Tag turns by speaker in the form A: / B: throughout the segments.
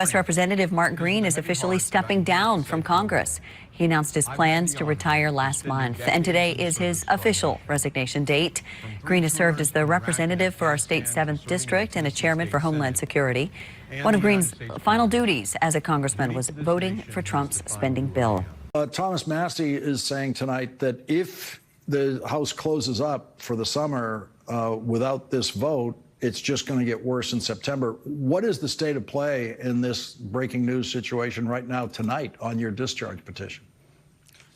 A: U.S. Representative Mark Green is officially stepping down from Congress. He announced his plans to retire last month, and today is his official resignation date. Green has served as the representative for our state's 7th district and a chairman for Homeland Security. One of Green's final duties as a congressman was voting for Trump's spending bill.
B: Thomas Massie is saying tonight that if the House closes up for the summer without this vote, it's just going to get worse in September. What is the state of play in this breaking news situation right now tonight on your discharge petition?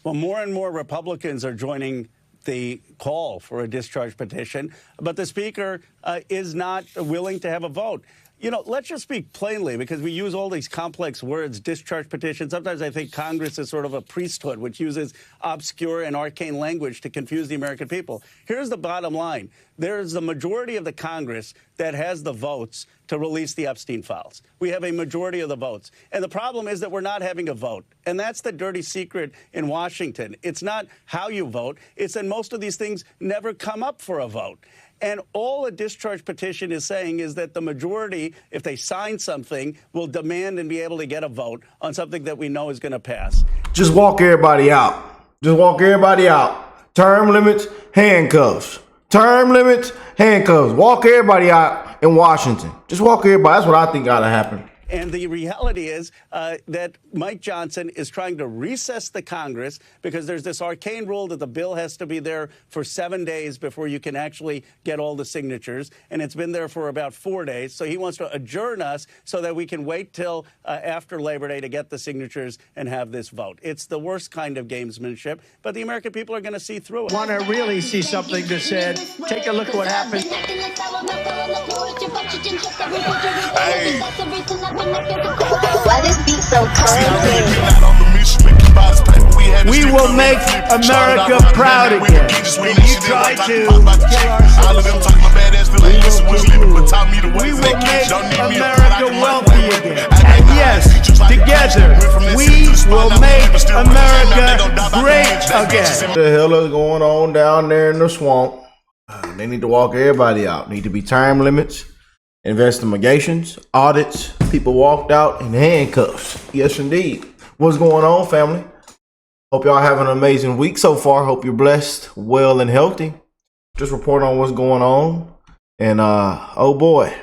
C: Well, more and more Republicans are joining the call for a discharge petition, but the Speaker is not willing to have a vote. You know, let's just speak plainly, because we use all these complex words, discharge petition. Sometimes I think Congress is sort of a priesthood, which uses obscure and arcane language to confuse the American people. Here's the bottom line. There's the majority of the Congress that has the votes to release the Epstein files. We have a majority of the votes. And the problem is that we're not having a vote. And that's the dirty secret in Washington. It's not how you vote. It's that most of these things never come up for a vote. And all a discharge petition is saying is that the majority, if they sign something, will demand and be able to get a vote on something that we know is going to pass.
D: Just walk everybody out. Just walk everybody out. Term limits, handcuffs. Term limits, handcuffs. Walk everybody out in Washington. Just walk everybody. That's what I think gotta happen.
C: And the reality is that Mike Johnson is trying to recess the Congress because there's this arcane rule that the bill has to be there for 7 days before you can actually get all the signatures. And it's been there for about 4 days. So he wants to adjourn us so that we can wait till after Labor Day to get the signatures and have this vote. It's the worst kind of gamesmanship, but the American people are going to see through it.
E: Want to really see something that said, take a look at what happened.
F: Why this beat so cold?
E: We will make America proud again. When you try to kill our we will make America wealthy again. And yes, together, we will make America great again.
D: What the hell is going on down there in the swamp? They need to walk everybody out. Need to be time limits, investigations, audits. People walked out in handcuffs. Yes, indeed. What's going on, family? Hope y'all having an amazing week so far. Hope you're blessed, well, and healthy. Just reporting on what's going on. And, oh boy,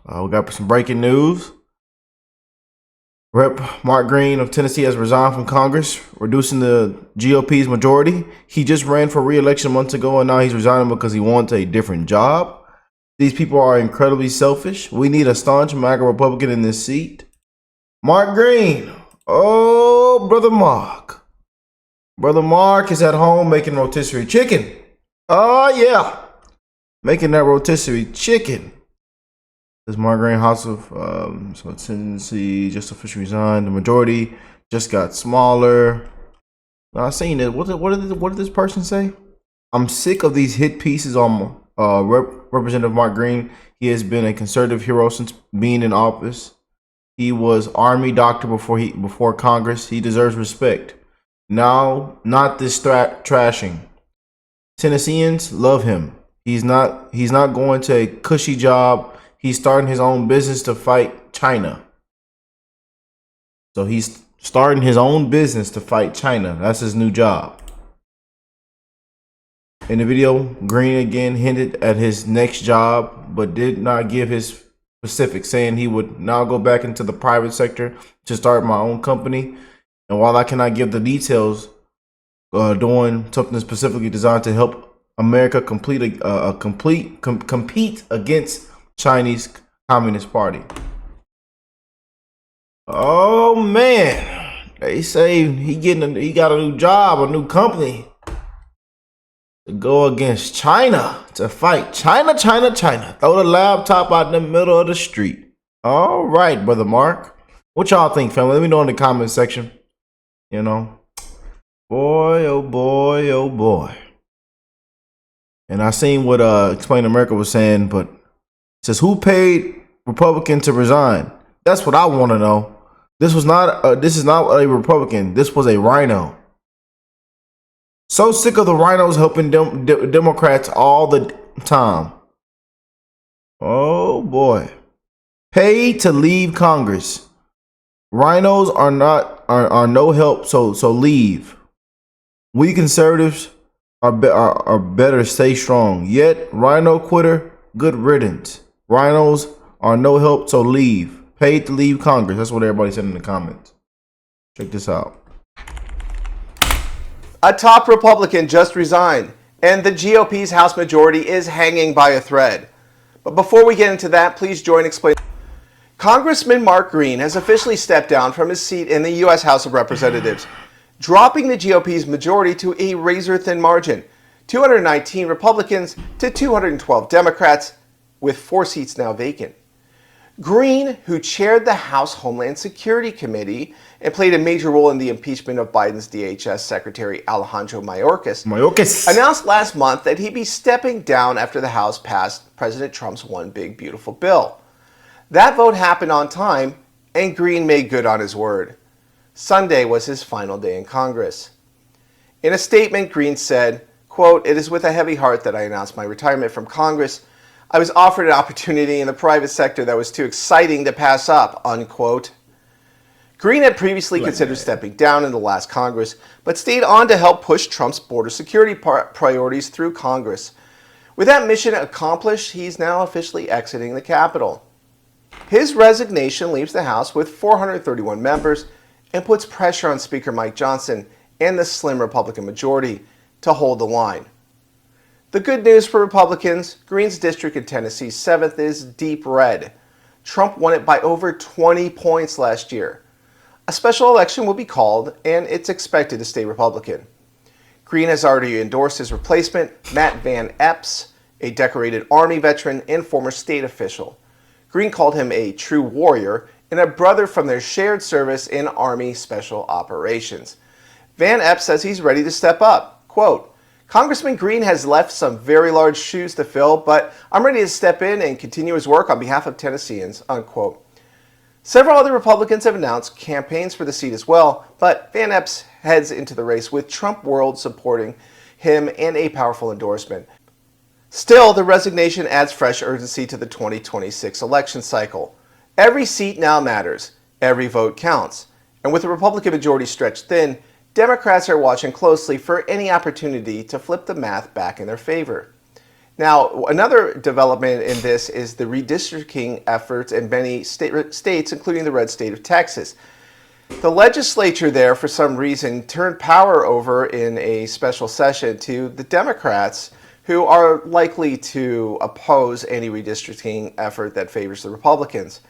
D: we got some breaking news. Rep. Mark Green of Tennessee has resigned from Congress, reducing the GOP's majority. He just ran for re-election months ago, and now he's resigning because he wants a different job. These people are incredibly selfish. We need a staunch MAGA Republican in this seat. Mark Green. Oh, Brother Mark. Brother Mark is at home making rotisserie chicken. Oh, yeah. Making that rotisserie chicken. This Mark Green House of so Tennessee just officially resigned. The majority just got smaller. Now, I seen it. What did this person say? I'm sick of these hit pieces on Representative Mark Green. He has been a conservative hero since being in office. He was Army doctor before Congress. He deserves respect. Now, not this trashing. Tennesseans love him. He's not going to a cushy job. He's starting his own business to fight China. So he's starting his own business to fight China. That's his new job. In the video, Green again hinted at his next job, but did not give his specifics, saying he would now go back into the private sector to start my own company. And while I cannot give the details, doing something specifically designed to help America compete against Chinese Communist Party. Oh man, they say he got a new job, a new company. To go against China, to fight China. Throw the laptop out in the middle of the street. All right, Brother Mark. What y'all think, family? Let me know in the comment section. You know, boy, oh boy, oh boy. And I seen what Explain America was saying, but it says, who paid Republican to resign? That's what I want to know. This is not a Republican. This was a rhino. So sick of the rhinos helping Democrats all the time. Oh boy. Paid to leave Congress. Rhinos are no help, so leave. We conservatives are better stay strong. Yet rhino quitter, good riddance. Rhinos are no help, so leave. Paid to leave Congress. That's what everybody said in the comments. Check this out.
G: A top Republican just resigned, and the GOP's House majority is hanging by a thread. But before we get into that, please join explain. Congressman Mark Green has officially stepped down from his seat in the U.S. House of Representatives, dropping the GOP's majority to a razor-thin margin, 219 Republicans to 212 Democrats, with 4 seats now vacant. Green, who chaired the House Homeland Security Committee and played a major role in the impeachment of Biden's DHS Secretary Alejandro Mayorkas, announced last month that he'd be stepping down after the House passed President Trump's One Big Beautiful Bill. That vote happened on time, and Green made good on his word. Sunday was his final day in Congress. In a statement, Green said, quote, "It is with a heavy heart that I announce my retirement from Congress. I was offered an opportunity in the private sector that was too exciting to pass up," unquote. Green had previously considered stepping down in the last Congress, but stayed on to help push Trump's border security priorities through Congress. With that mission accomplished, he's now officially exiting the Capitol. His resignation leaves the House with 431 members and puts pressure on Speaker Mike Johnson and the slim Republican majority to hold the line. The good news for Republicans, Green's district in Tennessee's 7th is deep red. Trump won it by over 20 points last year. A special election will be called, and it's expected to stay Republican. Green has already endorsed his replacement, Matt Van Epps, a decorated Army veteran and former state official. Green called him a true warrior and a brother from their shared service in Army Special Operations. Van Epps says he's ready to step up. Quote, "Congressman Green has left some very large shoes to fill, but I'm ready to step in and continue his work on behalf of Tennesseans," unquote. Several other Republicans have announced campaigns for the seat as well, but Van Epps heads into the race with Trump World supporting him and a powerful endorsement. Still, the resignation adds fresh urgency to the 2026 election cycle. Every seat now matters. Every vote counts. And with the Republican majority stretched thin, Democrats are watching closely for any opportunity to flip the math back in their favor. Now, another development in this is the redistricting efforts in many states, including the red state of Texas. The legislature there, for some reason, turned power over in a special session to the Democrats, who are likely to oppose any redistricting effort that favors the Republicans.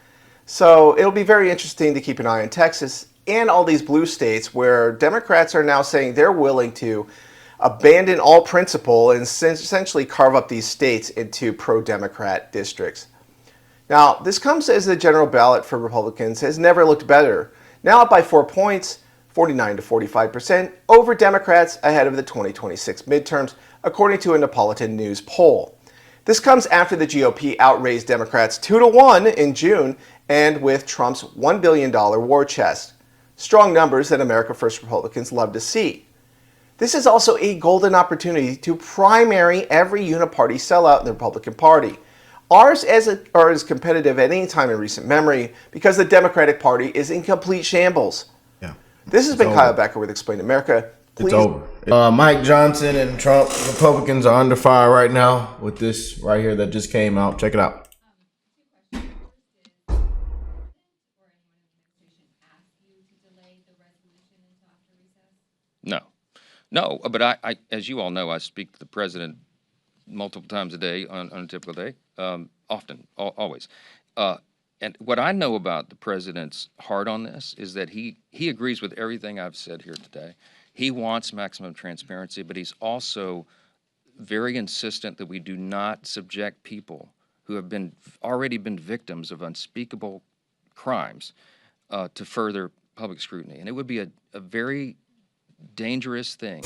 G: So it'll be very interesting to keep an eye on Texas and all these blue states where Democrats are now saying they're willing to abandon all principle and essentially carve up these states into pro-Democrat districts. Now, this comes as the general ballot for Republicans has never looked better. Now up by 4 points, 49 to 45%, over Democrats ahead of the 2026 midterms, according to a Neapolitan News poll. This comes after the GOP outraised Democrats 2-1 in June, and with Trump's $1 billion war chest. Strong numbers that America First Republicans love to see. This is also a golden opportunity to primary every uniparty sellout in the Republican Party. Ours are as competitive at any time in recent memory because the Democratic Party is in complete shambles.
D: Yeah.
G: This has been Kyle Becker with Explain America. Please.
D: It's over. Mike Johnson and Trump Republicans are under fire right now with this right here that just came out. Check it out.
H: No, but I, as you all know, I speak to the president multiple times a day on a typical day, often, always. And what I know about the president's heart on this is that he agrees with everything I've said here today. He wants maximum transparency, but he's also very insistent that we do not subject people who have already been victims of unspeakable crimes to further public scrutiny. And it would be a very dangerous thing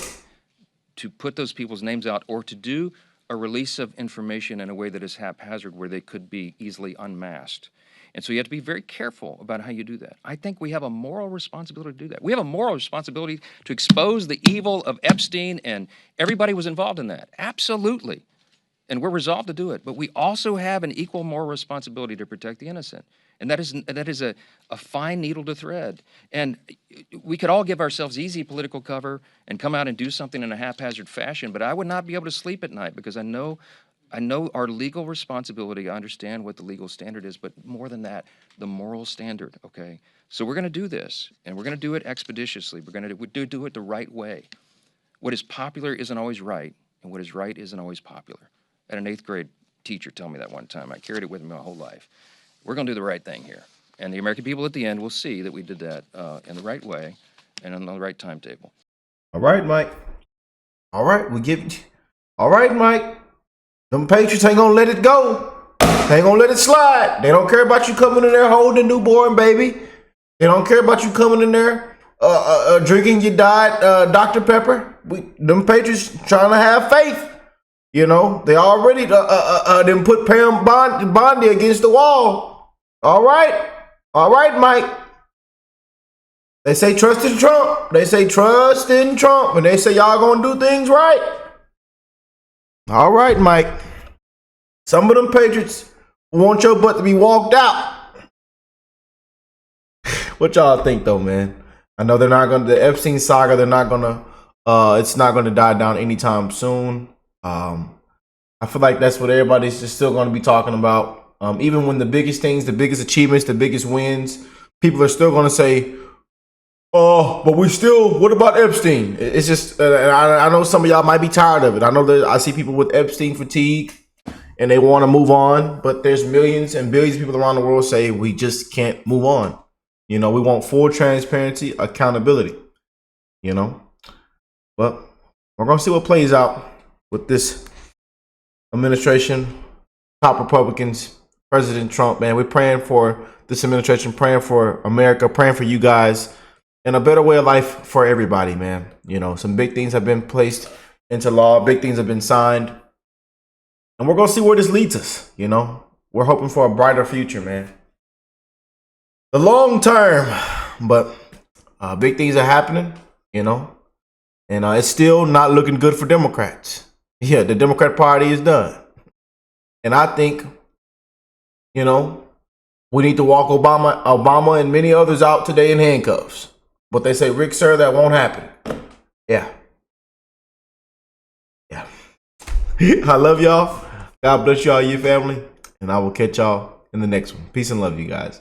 H: to put those people's names out or to do a release of information in a way that is haphazard where they could be easily unmasked. And so you have to be very careful about how you do that. I think we have a moral responsibility to do that. We have a moral responsibility to expose the evil of Epstein, and everybody was involved in that. Absolutely. And we're resolved to do it. But we also have an equal moral responsibility to protect the innocent. And that is a fine needle to thread. And we could all give ourselves easy political cover and come out and do something in a haphazard fashion, but I would not be able to sleep at night because I know our legal responsibility. I understand what the legal standard is, but more than that, the moral standard, okay? So we're going to do this, and we're going to do it expeditiously. We're going to do it the right way. What is popular isn't always right, and what is right isn't always popular. I had an 8th grade teacher tell me that one time. I carried it with me my whole life. We're going to do the right thing here. And the American people at the end will see that we did that in the right way and on the right timetable.
D: All right, Mike. All right, all right, Mike. Them Patriots ain't gonna let it go. They ain't gonna let it slide. They don't care about you coming in there holding a newborn baby. They don't care about you coming in there drinking your diet Dr. Pepper. Them Patriots trying to have faith. You know, they already then put Pam Bondi against the wall. All right, Mike. They say trust in Trump. They say trust in Trump, and they say y'all gonna do things right. All right, Mike. Some of them Patriots want your butt to be walked out. What y'all think, though, man? I know they're not gonna. The Epstein saga, they're not gonna. It's not gonna die down anytime soon. I feel like that's what everybody's just still gonna be talking about. Even when the biggest things, the biggest achievements, the biggest wins, people are still gonna say, "Oh, but what about Epstein?" It's just, I know some of y'all might be tired of it. I know that I see people with Epstein fatigue and they want to move on, but there's millions and billions of people around the world say we just can't move on. You know, we want full transparency, accountability, you know, but we're going to see what plays out with this administration, top Republicans, President Trump, man. We're praying for this administration, praying for America, praying for you guys, and a better way of life for everybody, man. You know, some big things have been placed into law. Big things have been signed. And we're going to see where this leads us, you know. We're hoping for a brighter future, man. The long term, but big things are happening, you know. And it's still not looking good for Democrats. Yeah, the Democrat Party is done. And I think, you know, we need to walk Obama and many others out today in handcuffs. But they say, Rick, sir, that won't happen. Yeah. I love y'all. God bless y'all, your family. And I will catch y'all in the next one. Peace and love, you guys.